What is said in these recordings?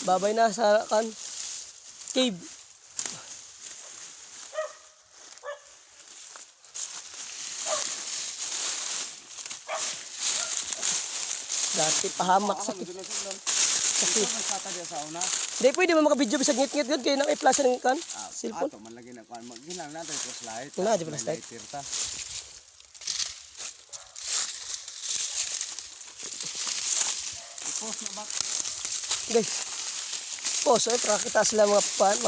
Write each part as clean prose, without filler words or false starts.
Babay na sa kan cave. Dati pahamak sa Kasi nagtata dia sa una. Hindi pwede mo makabidyo bisag ngit-ngit gud kay nang i-flash ng kan cellphone. Ato man lagi na kuan magginang natin flashlight. Wala di flashlight. Tirta. Ipos na bak. Guys. Post para kita sila mga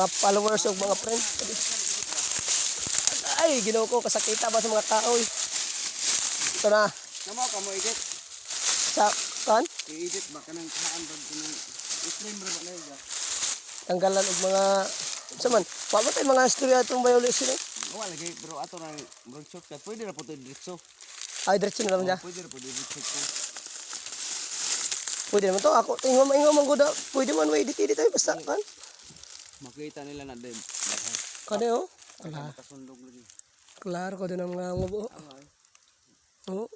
followers o mga friends. Ay, ginawa ko kasakita ba sa mga tao eh. Ito na. Namo ka mo edit. Sa kan I-edit ba kanang kaan bag kanang i-frame ra ba na iya. tanggalan og mga sa man. Wa ba tay mga istorya atong violation eh. Wala lagi pero ato na bro shortcut pwede ra po to diretso. Ay diretso na lang niya. Pwede ra po diretso. Pwede naman to ako tingom man gud. Pwede man way edit ay basta kan. Makita nila na din. Kani oh. Wala. Makasundog lagi. Klaro ko din ang mga mubo. Oh.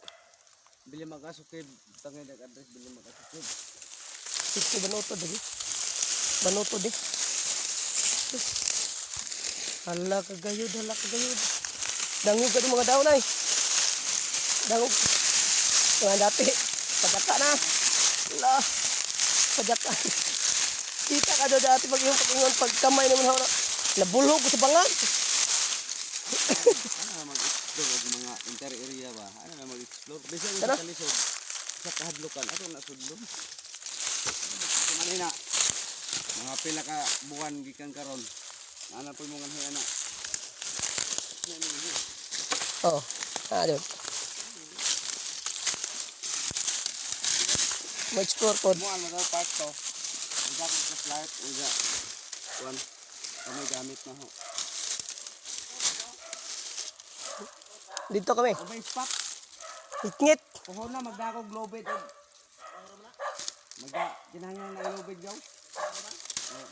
Bili magasukid tangay dag address bili magasukid. Ito banoto dali. Banoto di. Hala kagayod. Dangog ka mga daon ay. Dangog. Mga dati. Padaka na. Hala. Padaka. Kita ka daw dati pag-ingon pagkamay naman ako na. Nabulhog ko sa bangan. Ano mag-explore og mga inter area ba? Ano na mag-explore? Bisan Tara. sa kalisod sa kahadlukan ato na sudlon. Manina. Mga pila ka buwan gikan karon. Ana po mo kanhi ana. Oh. Doon. Mag-explore ko. Mo ano daw part to. Uga ko sa flight uga. One. Kami gamit na ho. Dito kami. Ubay spot. Ikngit. Kuho na magdakog lobed og. Ginahanglan na lobed gaw.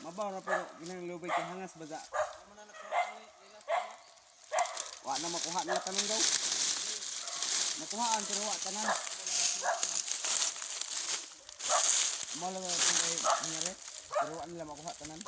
Mabaw na pero ginahanglan lobed kay hangas baga. Wa na makuha nila tanan gaw. Nakuhaan pero wa tanan. Mala na kung ay nangyari. Pero wa nila makuha tanan.